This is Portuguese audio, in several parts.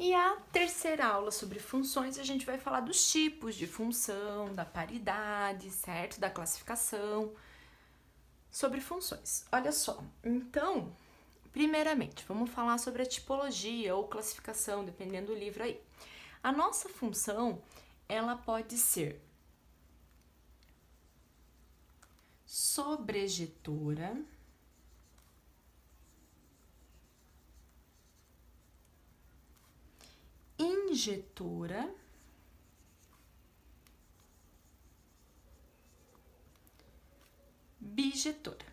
E a terceira aula sobre funções, a gente vai falar dos tipos de função, da paridade, certo? Da classificação sobre funções. Olha só, então, primeiramente, vamos falar sobre a tipologia ou classificação, dependendo do livro aí. A nossa função, ela pode ser sobrejetora, injetora, bijetora.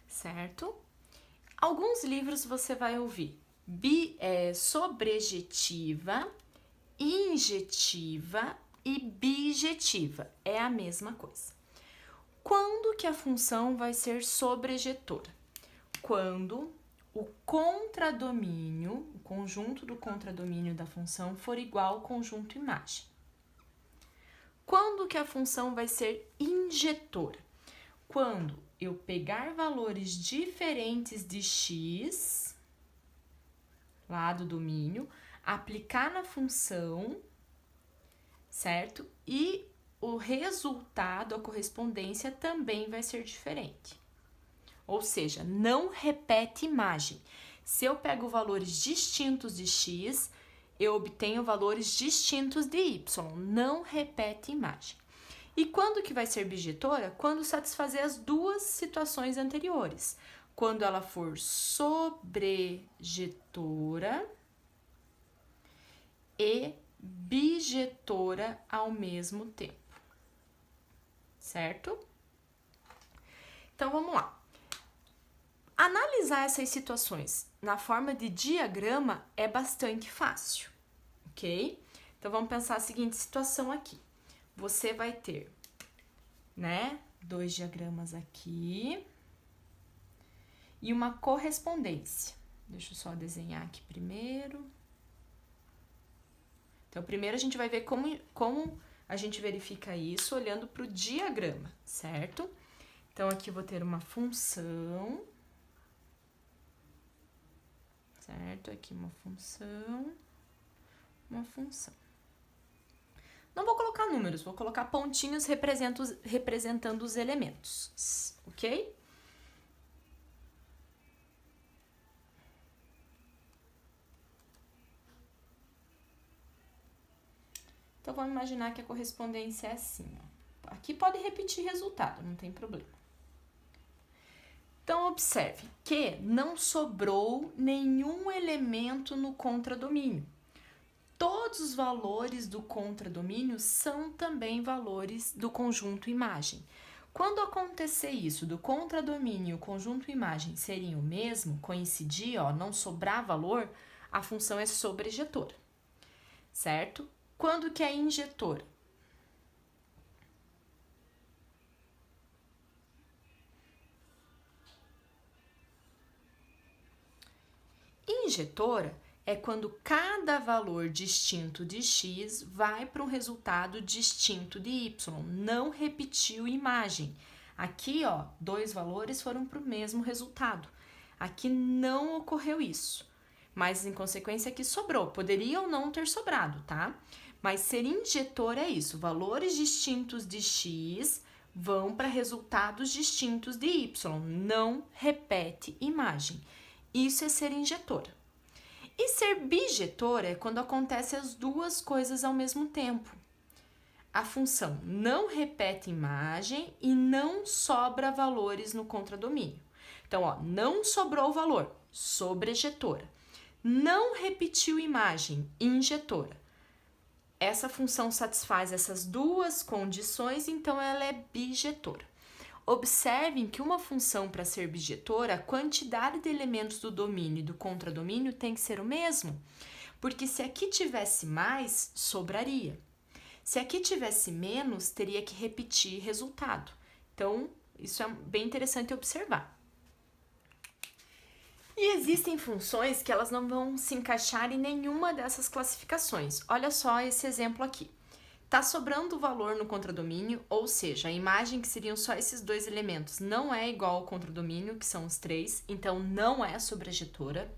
Certo? Alguns livros você vai ouvir sobrejetiva, injetiva e bijetiva. É a mesma coisa. Quando que a função vai ser sobrejetora? Quando o contradomínio, o conjunto do contradomínio da função for igual ao conjunto imagem. Quando que a função vai ser injetora? Quando eu pegar valores diferentes de x, lá do domínio, aplicar na função, certo? E o resultado, a correspondência também vai ser diferente. Ou seja, não repete imagem. Se eu pego valores distintos de x, eu obtenho valores distintos de y, não repete imagem. E quando que vai ser bijetora? Quando satisfazer as duas situações anteriores. Quando ela for sobrejetora e bijetora ao mesmo tempo. Certo? Então, vamos lá. Analisar essas situações na forma de diagrama é bastante fácil, ok? Então, vamos pensar a seguinte situação aqui. Você vai ter, né, dois diagramas aqui e uma correspondência. Deixa eu só desenhar aqui primeiro. Então, primeiro a gente vai ver como a gente verifica isso olhando para o diagrama, certo? Então, aqui eu vou ter uma função, certo? Aqui uma função. Não vou colocar números, vou colocar pontinhos representando os elementos, ok? Então, vamos imaginar que a correspondência é assim, ó. Aqui pode repetir resultado, não tem problema. Então, observe que não sobrou nenhum elemento no contradomínio. Todos os valores do contradomínio são também valores do conjunto imagem. Quando acontecer isso, do contradomínio e o conjunto imagem serem o mesmo, coincidir, ó, não sobrar valor, a função é sobrejetora, certo? Quando que é injetora? Injetora é quando cada valor distinto de x vai para um resultado distinto de y, não repetiu imagem. Aqui, ó, dois valores foram para o mesmo resultado. Aqui não ocorreu isso, mas em consequência aqui sobrou. Poderia ou não ter sobrado, tá? Mas ser injetor é isso, valores distintos de x vão para resultados distintos de y, não repete imagem. Isso é ser injetora. E ser bijetora é quando acontece as duas coisas ao mesmo tempo. A função não repete imagem e não sobra valores no contradomínio. Então, ó, não sobrou valor, sobrejetora. Não repetiu imagem, injetora. Essa função satisfaz essas duas condições, então ela é bijetora. Observem que uma função para ser bijetora, a quantidade de elementos do domínio e do contradomínio tem que ser o mesmo, porque se aqui tivesse mais, sobraria. Se aqui tivesse menos, teria que repetir resultado. Então, isso é bem interessante observar. E existem funções que elas não vão se encaixar em nenhuma dessas classificações. Olha só esse exemplo aqui. Tá sobrando o valor no contradomínio, ou seja, a imagem que seriam só esses dois elementos não é igual ao contradomínio, que são os 3, então não é sobrejetora.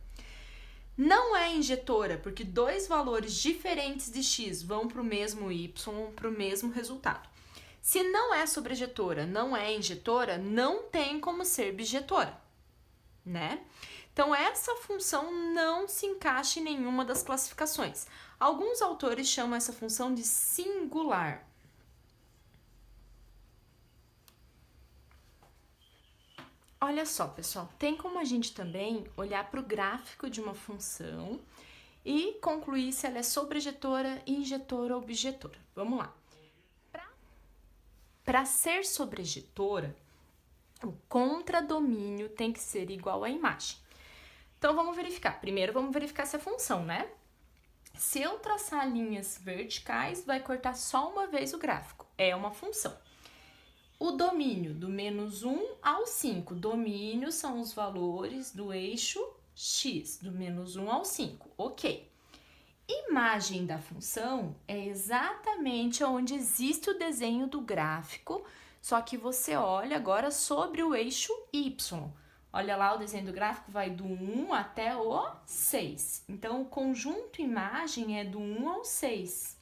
Não é injetora, porque dois valores diferentes de x vão para o mesmo y, para o mesmo resultado. Se não é sobrejetora, não é injetora, não tem como ser bijetora, né? Então, essa função não se encaixa em nenhuma das classificações. Alguns autores chamam essa função de singular. Olha só, pessoal, tem como a gente também olhar para o gráfico de uma função e concluir se ela é sobrejetora, injetora ou bijetora. Vamos lá. Para ser sobrejetora, o contradomínio tem que ser igual à imagem. Então, vamos verificar. Primeiro, vamos verificar se é função, né? Se eu traçar linhas verticais, vai cortar só uma vez o gráfico. É uma função. O domínio do menos 1 ao 5. Domínio são os valores do eixo x, do menos 1 ao 5. Ok. Imagem da função é exatamente onde existe o desenho do gráfico, só que você olha agora sobre o eixo y. Olha lá, o desenho do gráfico vai do 1 até o 6. Então, o conjunto imagem é do 1 ao 6,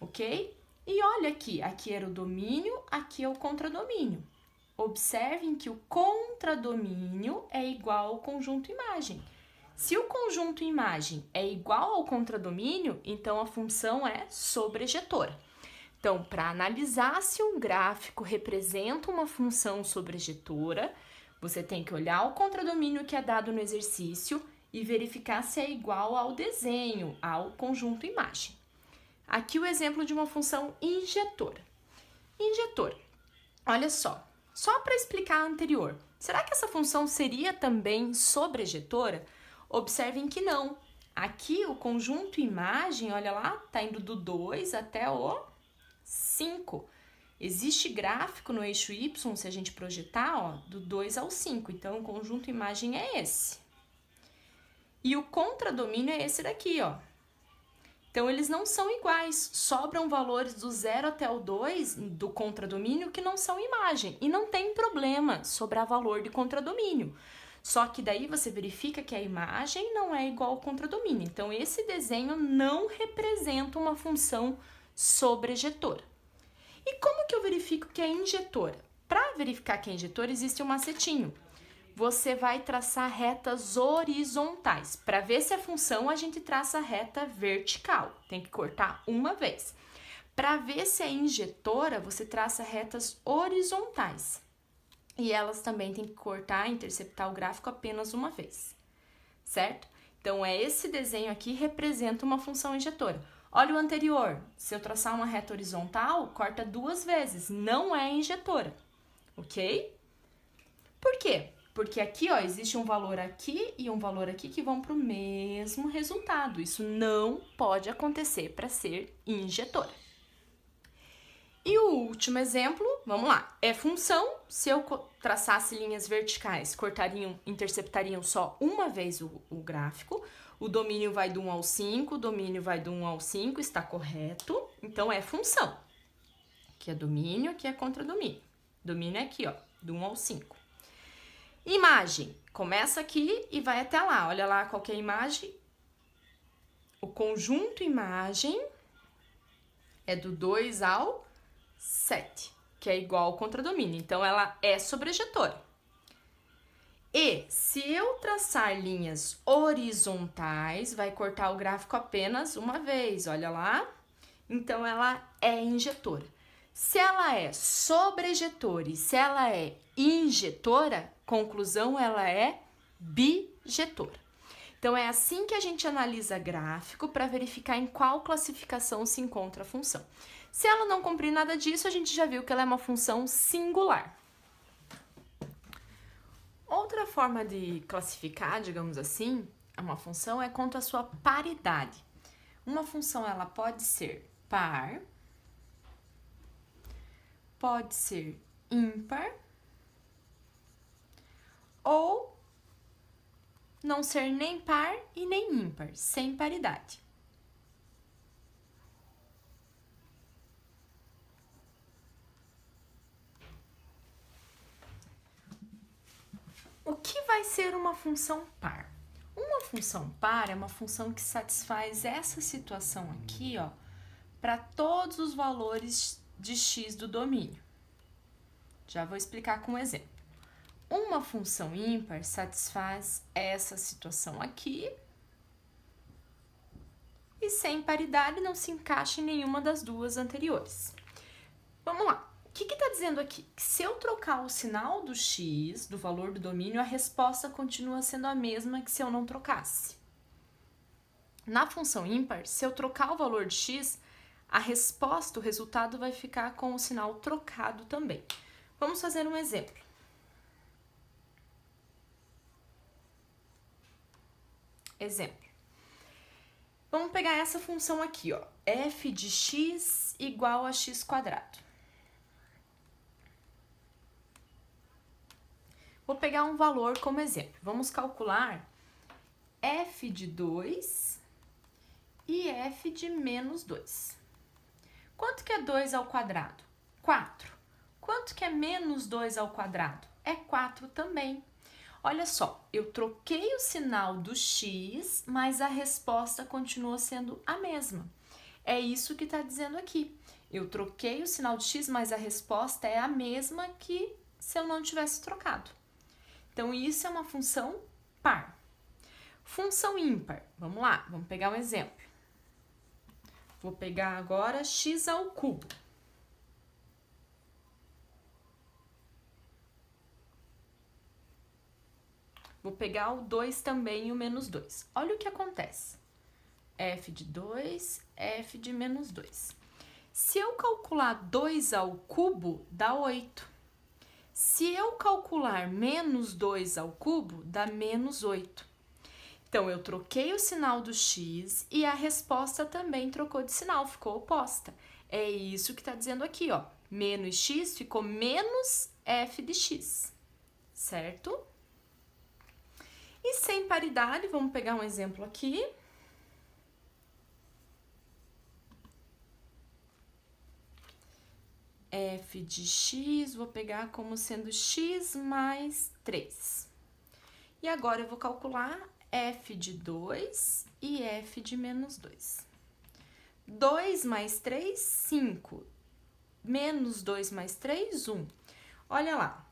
ok? E olha aqui, aqui era o domínio, aqui é o contradomínio. Observem que o contradomínio é igual ao conjunto imagem. Se o conjunto imagem é igual ao contradomínio, então a função é sobrejetora. Então, para analisar se um gráfico representa uma função sobrejetora, você tem que olhar o contradomínio que é dado no exercício e verificar se é igual ao desenho, ao conjunto imagem. Aqui o exemplo de uma função injetora. Injetora, olha só para explicar a anterior, será que essa função seria também sobrejetora? Observem que não. Aqui o conjunto imagem, olha lá, está indo do 2 até o 5. Existe gráfico no eixo y, se a gente projetar, ó, do 2 ao 5. Então, o conjunto imagem é esse. E o contradomínio é esse daqui, ó. Então, eles não são iguais. Sobram valores do 0 até o 2 do contradomínio que não são imagem. E não tem problema sobrar valor de contradomínio. Só que daí você verifica que a imagem não é igual ao contradomínio. Então, esse desenho não representa uma função sobrejetora. E como que eu verifico que é injetora? Para verificar que é injetora, existe um macetinho. Você vai traçar retas horizontais. Para ver se é função, a gente traça reta vertical. Tem que cortar uma vez. Para ver se é injetora, você traça retas horizontais. E elas também têm que cortar, interceptar o gráfico apenas uma vez. Certo? Então, esse desenho aqui representa uma função injetora. Olha o anterior, se eu traçar uma reta horizontal, corta 2 vezes, não é injetora, ok? Por quê? Porque aqui, ó, existe um valor aqui e um valor aqui que vão para o mesmo resultado. Isso não pode acontecer para ser injetora. E o último exemplo, vamos lá, é função. Se eu traçasse linhas verticais, interceptariam só uma vez o gráfico. O domínio vai do 1 ao 5, o domínio vai do 1 ao 5, está correto. Então, é função. Aqui é domínio, aqui é contradomínio. Domínio é aqui, ó, do 1 ao 5. Imagem. Começa aqui e vai até lá. Olha lá qual que é a imagem. O conjunto imagem é do 2 ao 7, que é igual ao contradomínio. Então, ela é sobrejetora. E se eu traçar linhas horizontais, vai cortar o gráfico apenas uma vez, olha lá. Então, ela é injetora. Se ela é sobrejetora e se ela é injetora, conclusão, ela é bijetora. Então, é assim que a gente analisa gráfico para verificar em qual classificação se encontra a função. Se ela não cumprir nada disso, a gente já viu que ela é uma função singular. Outra forma de classificar, digamos assim, uma função é quanto à sua paridade. Uma função, ela pode ser par, pode ser ímpar, ou não ser nem par e nem ímpar, sem paridade. vai ser uma função par? Uma função par é uma função que satisfaz essa situação aqui, ó, para todos os valores de x do domínio. Já vou explicar com um exemplo. Uma função ímpar satisfaz essa situação aqui e sem paridade não se encaixa em nenhuma das duas anteriores. Vamos lá. O que está dizendo aqui? Que se eu trocar o sinal do x, do valor do domínio, a resposta continua sendo a mesma que se eu não trocasse. Na função ímpar, se eu trocar o valor de x, a resposta, o resultado vai ficar com o sinal trocado também. Vamos fazer um exemplo. Exemplo. Vamos pegar essa função aqui, ó. F de x igual a x quadrado. Vou pegar um valor como exemplo. Vamos calcular f de 2 e f de menos 2. Quanto que é 2 ao quadrado? 4. Quanto que é menos 2 ao quadrado? É 4 também. Olha só, eu troquei o sinal do x, mas a resposta continua sendo a mesma. É isso que está dizendo aqui. Eu troquei o sinal de x, mas a resposta é a mesma que se eu não tivesse trocado. Então, isso é uma função par. Função ímpar. Vamos lá, vamos pegar um exemplo. Vou pegar agora x ao cubo. Vou pegar o 2 também e o menos 2. Olha o que acontece. F de 2, F de menos 2. Se eu calcular 2 ao cubo, dá 8. Se eu calcular menos 2 ao cubo, dá menos 8. Então, eu troquei o sinal do x e a resposta também trocou de sinal, ficou oposta. É isso que está dizendo aqui, ó. Menos x ficou menos f de x, certo? E sem paridade, vamos pegar um exemplo aqui. F de x, vou pegar como sendo x mais 3. E agora eu vou calcular f de 2 e f de menos 2. 2 mais 3, 5. Menos 2 mais 3, 1. Olha lá.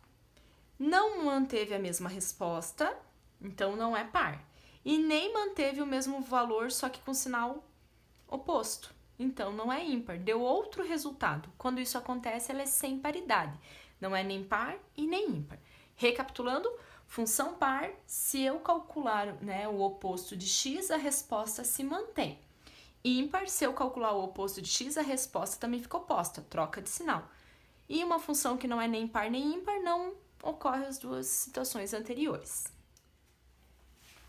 Não manteve a mesma resposta, então não é par. E nem manteve o mesmo valor, só que com sinal oposto. Então, não é ímpar, deu outro resultado. Quando isso acontece, ela é sem paridade. Não é nem par e nem ímpar. Recapitulando, função par, se eu calcular, né, o oposto de x, a resposta se mantém. Ímpar, se eu calcular o oposto de x, a resposta também fica oposta, troca de sinal. E uma função que não é nem par nem ímpar, não ocorre as duas situações anteriores.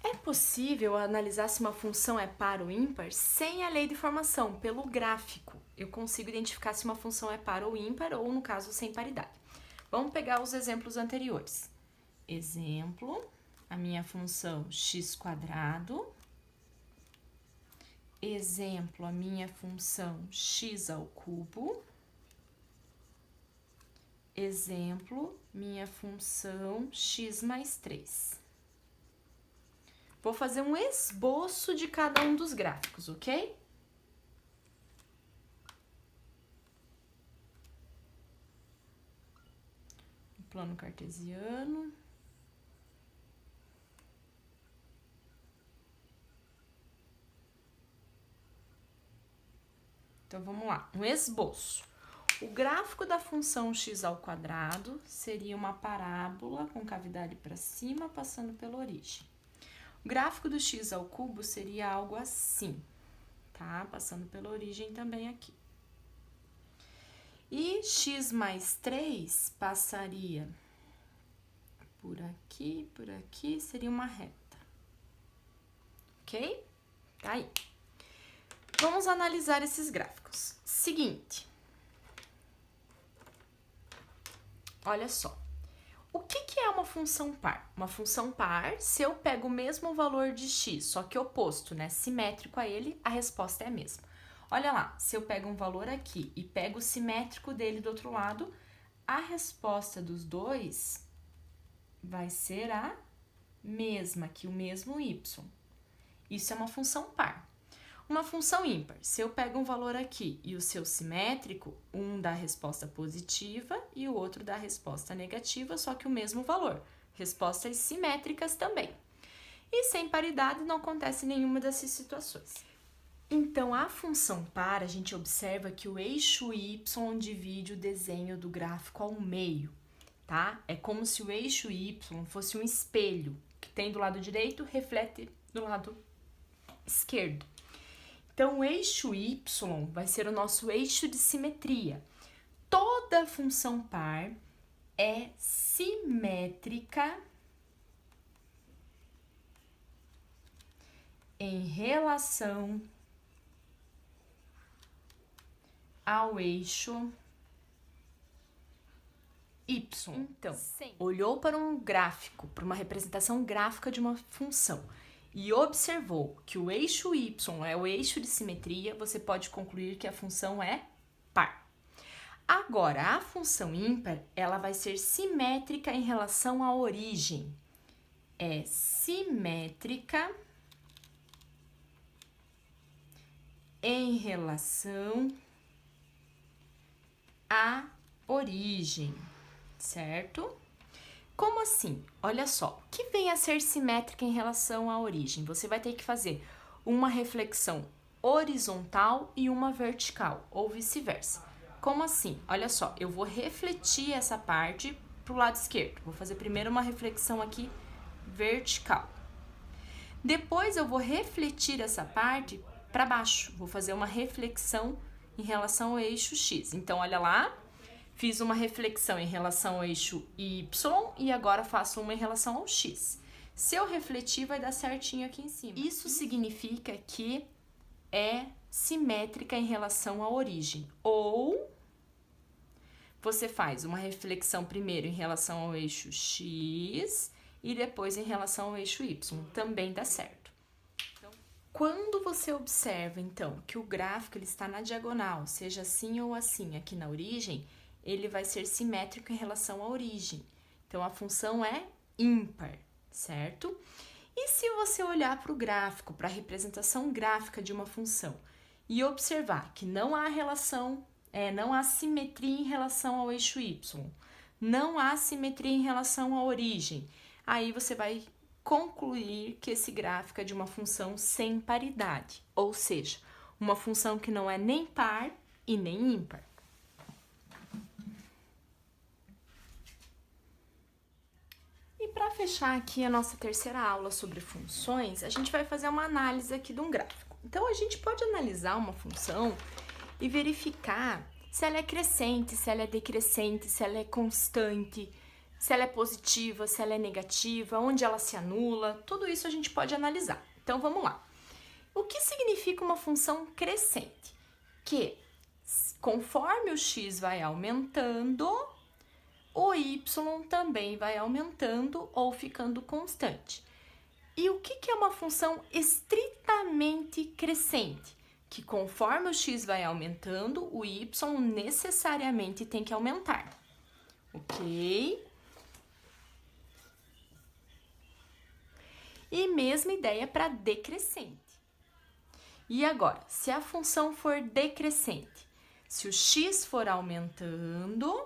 É possível analisar se uma função é par ou ímpar sem a lei de formação, pelo gráfico. Eu consigo identificar se uma função é par ou ímpar, ou no caso, sem paridade. Vamos pegar os exemplos anteriores. Exemplo, a minha função x². Exemplo, a minha função x ao cubo. Exemplo, minha função x mais 3. Vou fazer um esboço de cada um dos gráficos, ok? Plano cartesiano. Então, vamos lá, um esboço. O gráfico da função x² seria uma parábola com cavidade para cima, passando pela origem. O gráfico do x³ seria algo assim, tá? Passando pela origem também aqui. E x mais 3 passaria por aqui, seria uma reta. Ok? Tá aí. Vamos analisar esses gráficos. Seguinte. Olha só. O que é uma função par? Uma função par, se eu pego o mesmo valor de x, só que oposto, né, simétrico a ele, a resposta é a mesma. Olha lá, se eu pego um valor aqui e pego o simétrico dele do outro lado, a resposta dos dois vai ser a mesma que o mesmo y. Isso é uma função par. Uma função ímpar, se eu pego um valor aqui e o seu simétrico, um dá a resposta positiva e o outro dá a resposta negativa, só que o mesmo valor. Respostas simétricas também. E sem paridade não acontece nenhuma dessas situações. Então, a função par, a gente observa que o eixo y divide o desenho do gráfico ao meio, tá? É como se o eixo y fosse um espelho, que tem do lado direito, reflete do lado esquerdo. Então, o eixo y vai ser o nosso eixo de simetria. Toda função par é simétrica em relação ao eixo y. Então, olhou para um gráfico, para uma representação gráfica de uma função e observou que o eixo y é o eixo de simetria, você pode concluir que a função é par. Agora, a função ímpar, ela vai ser simétrica em relação à origem. É simétrica em relação à origem, certo? Como assim? Olha só, o que vem a ser simétrica em relação à origem? Você vai ter que fazer uma reflexão horizontal e uma vertical, ou vice-versa. Como assim? Olha só, eu vou refletir essa parte para o lado esquerdo. Vou fazer primeiro uma reflexão aqui vertical. Depois eu vou refletir essa parte para baixo. Vou fazer uma reflexão em relação ao eixo x. Então, olha lá, fiz uma reflexão em relação ao eixo y e agora faço uma em relação ao x. Se eu refletir, vai dar certinho aqui em cima. Isso significa que é simétrica em relação à origem. Ou você faz uma reflexão primeiro em relação ao eixo x e depois em relação ao eixo y. Também dá certo. Quando você observa, então, que o gráfico ele está na diagonal, seja assim ou assim aqui na origem, ele vai ser simétrico em relação à origem. Então, a função é ímpar, certo? E se você olhar para o gráfico, para a representação gráfica de uma função, e observar que não há relação, não há simetria em relação ao eixo y, não há simetria em relação à origem, aí você vai concluir que esse gráfico é de uma função sem paridade, ou seja, uma função que não é nem par e nem ímpar. E para fechar aqui a nossa terceira aula sobre funções, a gente vai fazer uma análise aqui de um gráfico. Então, a gente pode analisar uma função e verificar se ela é crescente, se ela é decrescente, se ela é constante, se ela é positiva, se ela é negativa, onde ela se anula, tudo isso a gente pode analisar. Então, vamos lá. O que significa uma função crescente? Que conforme o x vai aumentando, o y também vai aumentando ou ficando constante. E o que é uma função estritamente crescente? Que conforme o x vai aumentando, o y necessariamente tem que aumentar. Ok? E mesma ideia para decrescente. E agora, se a função for decrescente, se o x for aumentando,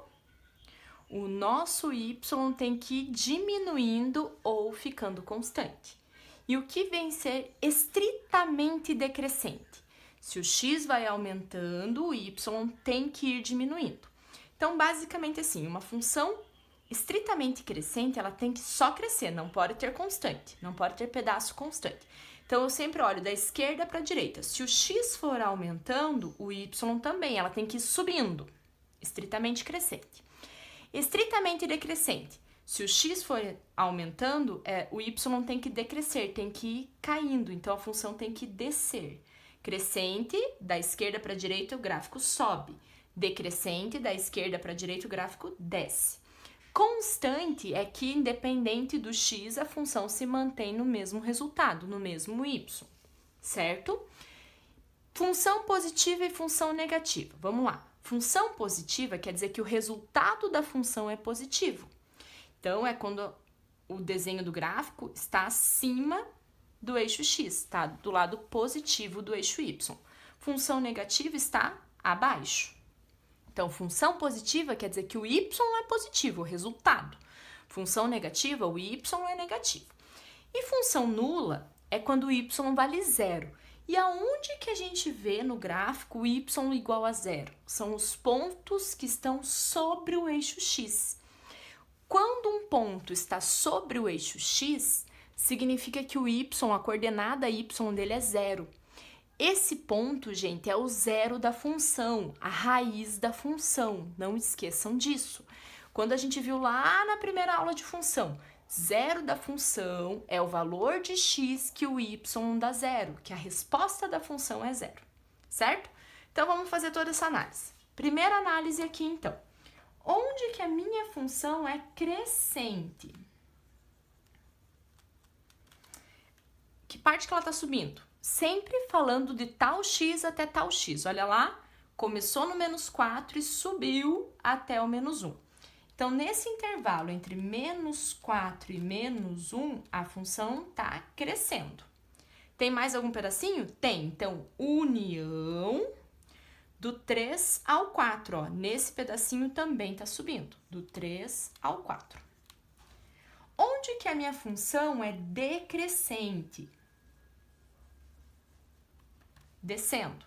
o nosso y tem que ir diminuindo ou ficando constante. E o que vem ser estritamente decrescente? Se o x vai aumentando, o y tem que ir diminuindo. Então, basicamente assim, uma função estritamente crescente, ela tem que só crescer, não pode ter constante, não pode ter pedaço constante. Então, eu sempre olho da esquerda para a direita. Se o x for aumentando, o y também, ela tem que ir subindo, estritamente crescente. Estritamente decrescente. Se o x for aumentando, o y tem que decrescer, tem que ir caindo, então a função tem que descer. Crescente, da esquerda para a direita, o gráfico sobe. Decrescente, da esquerda para a direita, o gráfico desce. Constante é que, independente do x, a função se mantém no mesmo resultado, no mesmo y, certo? Função positiva e função negativa. Vamos lá. Função positiva quer dizer que o resultado da função é positivo. Então, é quando o desenho do gráfico está acima do eixo x, está do lado positivo do eixo y. Função negativa está abaixo. Então, função positiva quer dizer que o y é positivo, o resultado. Função negativa, o y é negativo. E função nula é quando o y vale zero. E aonde que a gente vê no gráfico o y igual a zero? São os pontos que estão sobre o eixo x. Quando um ponto está sobre o eixo x, significa que o y, a coordenada y dele é zero. Esse ponto, gente, é o zero da função, a raiz da função. Não esqueçam disso. Quando a gente viu lá na primeira aula de função, zero da função é o valor de x que o y dá zero, que a resposta da função é zero, certo? Então, vamos fazer toda essa análise. Primeira análise aqui, então. Onde que a minha função é crescente? Que parte que ela está subindo? Sempre falando de tal x até tal x. Olha lá, começou no menos 4 e subiu até o menos 1. Então, nesse intervalo entre menos 4 e menos 1, a função está crescendo. Tem mais algum pedacinho? Tem. Então, união do 3 ao 4. Ó. Nesse pedacinho também está subindo, do 3 ao 4. Onde que a minha função é decrescente? Descendo,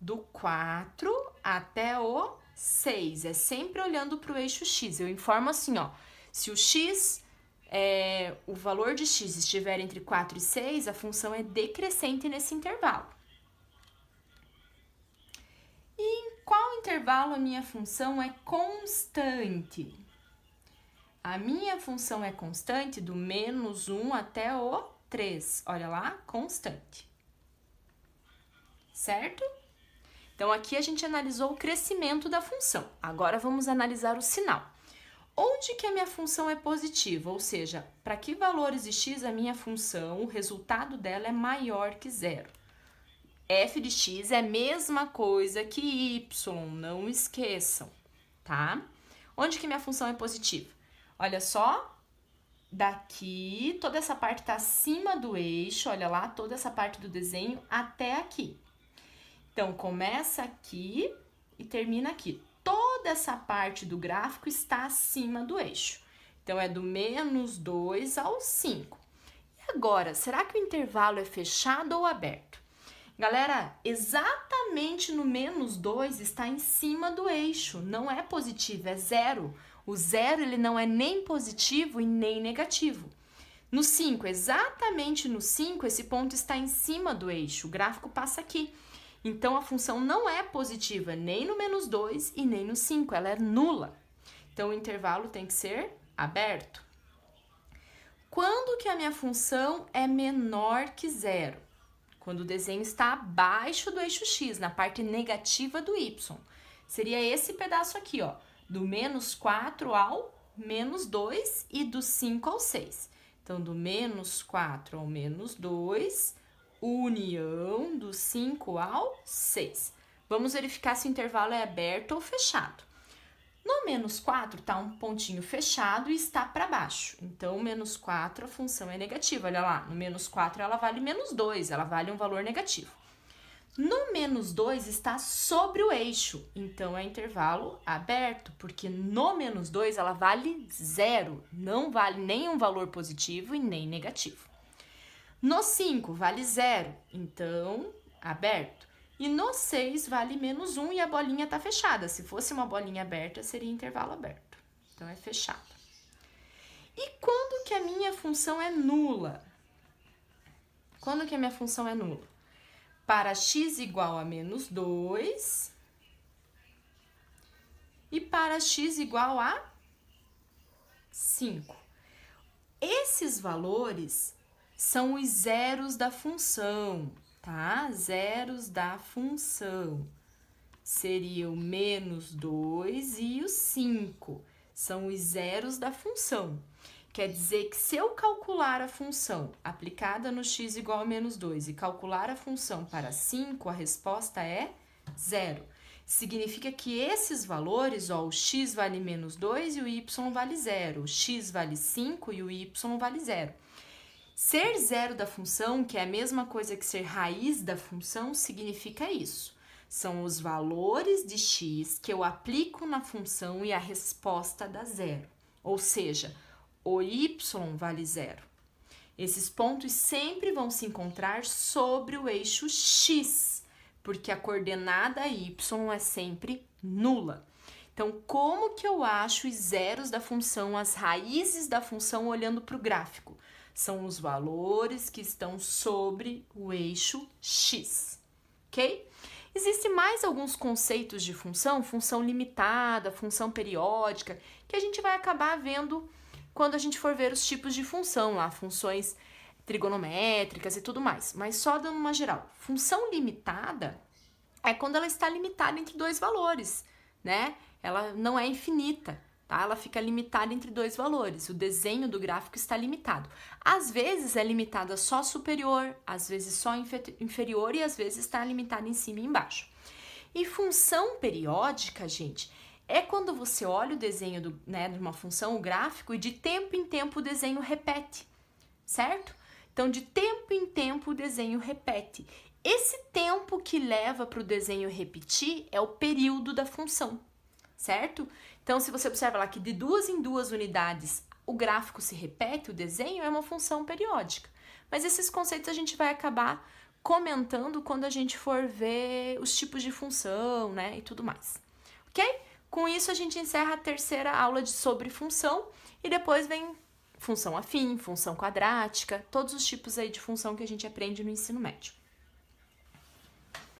do 4 até o 6. É sempre olhando para o eixo x. Eu informo assim, ó, se o x, o valor de x estiver entre 4 e 6, a função é decrescente nesse intervalo. E em qual intervalo a minha função é constante? A minha função é constante do menos 1 até o 3. Olha lá, constante. Certo? Então, aqui a gente analisou o crescimento da função. Agora, vamos analisar o sinal. Onde que a minha função é positiva? Ou seja, para que valores de x a minha função, o resultado dela é maior que zero. F de x é a mesma coisa que y, não esqueçam, tá? Onde que minha função é positiva? Olha só, daqui, toda essa parte está acima do eixo, olha lá, toda essa parte do desenho até aqui. Então, começa aqui e termina aqui. Toda essa parte do gráfico está acima do eixo. Então, é do menos 2 ao 5. E agora, será que o intervalo é fechado ou aberto? Galera, exatamente no menos 2 está em cima do eixo. Não é positivo, é zero. O zero, ele não é nem positivo e nem negativo. No 5, exatamente no 5, esse ponto está em cima do eixo. O gráfico passa aqui. Então, a função não é positiva nem no menos 2 e nem no 5, ela é nula. Então, o intervalo tem que ser aberto. Quando que a minha função é menor que zero? Quando o desenho está abaixo do eixo x, na parte negativa do y. Seria esse pedaço aqui, ó, do menos 4 ao menos 2 e do 5 ao 6. Então, do menos 4 ao menos 2... união do 5 ao 6. Vamos verificar se o intervalo é aberto ou fechado. No menos 4 está um pontinho fechado e está para baixo. Então, menos 4, a função é negativa. Olha lá, no menos 4 ela vale menos 2, ela vale um valor negativo. No menos 2 está sobre o eixo, então é intervalo aberto, porque no menos 2 ela vale zero, não vale nem um valor positivo e nem negativo. No 5 vale 0, então aberto. E no 6 vale menos 1 e a bolinha está fechada. Se fosse uma bolinha aberta, seria intervalo aberto. Então, é fechado. E quando que a minha função é nula? Quando que a minha função é nula? Para x igual a menos 2 e para x igual a 5. Esses valores são os zeros da função, tá? Zeros da função. Seria o menos 2 e o 5. São os zeros da função. Quer dizer que se eu calcular a função aplicada no x igual a menos 2 e calcular a função para 5, a resposta é 0. Significa que esses valores, ó, o x vale menos 2 e o y vale 0, o x vale 5 e o y vale 0. Ser zero da função, que é a mesma coisa que ser raiz da função, significa isso. São os valores de x que eu aplico na função e a resposta dá zero. Ou seja, o y vale 0. Esses pontos sempre vão se encontrar sobre o eixo x, porque a coordenada y é sempre nula. Então, como que eu acho os zeros da função, as raízes da função olhando para o gráfico? São os valores que estão sobre o eixo x, ok? Existem mais alguns conceitos de função, função limitada, função periódica, que a gente vai acabar vendo quando a gente for ver os tipos de função lá, funções trigonométricas e tudo mais. Mas só dando uma geral. Função limitada é quando ela está limitada entre dois valores, né? Ela não é infinita, tá? Ela fica limitada entre dois valores. O desenho do gráfico está limitado. Às vezes é limitada só superior, às vezes só inferior e às vezes está limitada em cima e embaixo. E função periódica, gente, é quando você olha o desenho de uma função, o gráfico, e de tempo em tempo o desenho repete, certo? Então, de tempo em tempo o desenho repete. Esse tempo que leva para o desenho repetir é o período da função, certo? Então, se você observa lá que de 2 em 2 unidades o gráfico se repete, o desenho é uma função periódica. Mas esses conceitos a gente vai acabar comentando quando a gente for ver os tipos de função, né, e tudo mais. Ok? Com isso, a gente encerra a terceira aula sobre função e depois vem função afim, função quadrática, todos os tipos aí de função que a gente aprende no ensino médio.